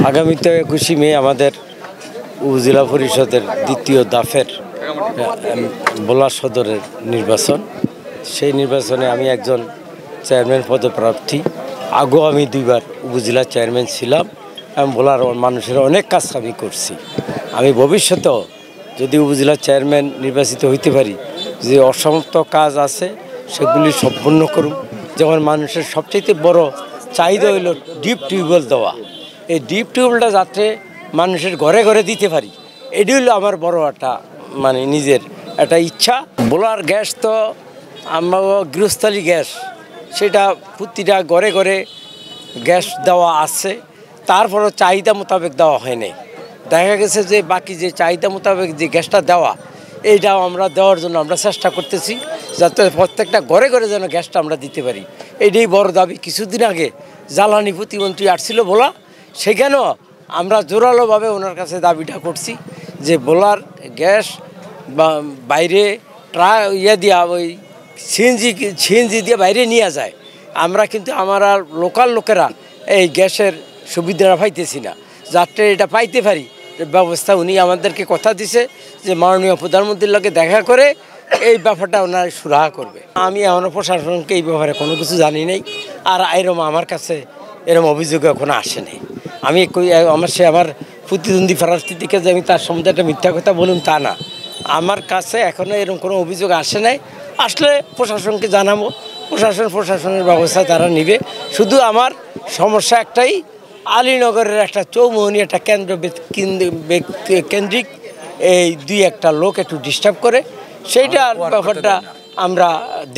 আগামীতে 21 মে আমাদের উপজেলা পরিষদের দ্বিতীয় দফার ভোলা সদরের নির্বাচন। সেই নির্বাচনে আমি একজন চেয়ারম্যান পদপ্রার্থী। আগেও আমি 2বার উপজেলা চেয়ারম্যান ছিলাম এবং ভোলার মানুষের অনেক কাজ আমি করছি। আমি ভবিষ্যতেও যদি উপজেলা চেয়ারম্যান নির্বাচিত হইতে পারি, যে অসমাপ্ত কাজ আছে সেগুলি সম্পূর্ণ করুন। যেমন মানুষের সবচেয়ে বড় চাহিদা হইল ডিপ টিউবওয়েল দেওয়া। এই ডিপ টিউবওয়েলটা যাতে মানুষের ঘরে ঘরে দিতে পারি, এটি হলো আমার বড় একটা নিজের একটা ইচ্ছা। ভোলার গ্যাস তো আমার গৃহস্থলী গ্যাস, সেটা প্রতিটা ঘরে ঘরে গ্যাস দেওয়া আছে, তারপরও চাহিদা মোতাবেক দেওয়া হয়নি। দেখা গেছে যে বাকি যে চাহিদা মোতাবেক যে গ্যাসটা দেওয়া, এইটাও আমরা দেওয়ার জন্য আমরা চেষ্টা করতেছি, যাতে প্রত্যেকটা ঘরে ঘরে যেন গ্যাসটা আমরা দিতে পারি। এইটাই বড় দাবি। কিছুদিন আগে জ্বালানি প্রতিমন্ত্রী আসছিল ভোলা, সেখানেও আমরা জোরালোভাবে ওনার কাছে দাবিটা করছি যে ভোলার গ্যাস বা বাইরে দিয়া ওই সিএনজি দিয়ে বাইরে নিয়ে যায়। আমরা কিন্তু আমরা লোকাল লোকেরা এই গ্যাসের সুবিধাটা পাইতেছি না, যাতে এটা পাইতে পারি ব্যবস্থা উনি আমাদেরকে কথা দিছে যে মাননীয় প্রধানমন্ত্রীর লগে দেখা করে এই ব্যাপারটা ওনারা সুরাহা করবে। আমি এখনও প্রশাসনকে এই ব্যাপারে কোনো কিছু জানি নাই, আর এরম আমার কাছে এরম অভিযোগ এখনো আসে নাই। আমি আমার প্রতিদ্বন্দ্বী প্রার্থী থেকে যে আমি তার সম্বন্ধে একটা মিথ্যা কথা বলুন তা না, আমার কাছে এখনও এরকম কোনো অভিযোগ আসে নাই। আসলে প্রশাসনকে জানাবো, প্রশাসনের ব্যবস্থা তারা নেবে। শুধু আমার সমস্যা একটাই, আলীনগরের একটা চৌমুহনী একটা কেন্দ্রিক এই 2-1টা লোক একটু ডিস্টার্ব করে, সেইটার ব্যাপারটা আমরা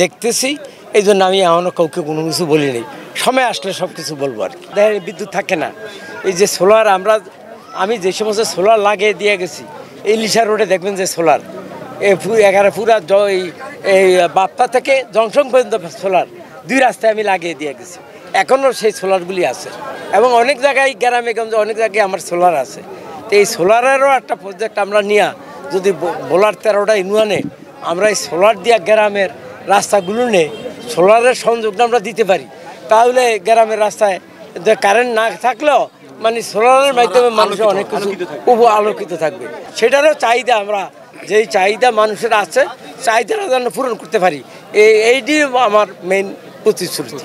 দেখতেছি। এই জন্য আমি এখনও কাউকে কোনো কিছু বলিনি। সময় আসলে সব কিছু বলবো আর কি। দেখেন বিদ্যুৎ থাকে না, এই যে সোলার আমি যে সমস্ত সোলার লাগিয়ে দিয়ে গেছি, এই লিসা রোডে দেখবেন যে সোলার পুরা এই বাপ্পা থেকে জংশন পর্যন্ত সোলার 2 রাস্তায় আমি লাগিয়ে দিয়ে গেছি। এখনও সেই সোলারগুলি আছে এবং অনেক জায়গায় গ্রামে গঞ্জে অনেক জায়গায় আমার সোলার আছে। তো এই সোলারেরও একটা প্রজেক্ট আমরা নিয়ে যদি ভোলার 13টা ইউনিয়নে আমরা এই সোলার দিয়া গ্রামের রাস্তাগুলো নিয়ে সোলারের সংযোগটা আমরা দিতে পারি, তাহলে গ্রামের রাস্তায় কারেন্ট না থাকলেও সোলারের মাধ্যমে মানুষ অনেক কিছু আলোকিত থাকবে। সেটারও চাহিদা আমরা যেই চাহিদা মানুষের আছে, চাহিদাটা যেন পূরণ করতে পারি, এইটি আমার মেইন প্রতিশ্রুতি।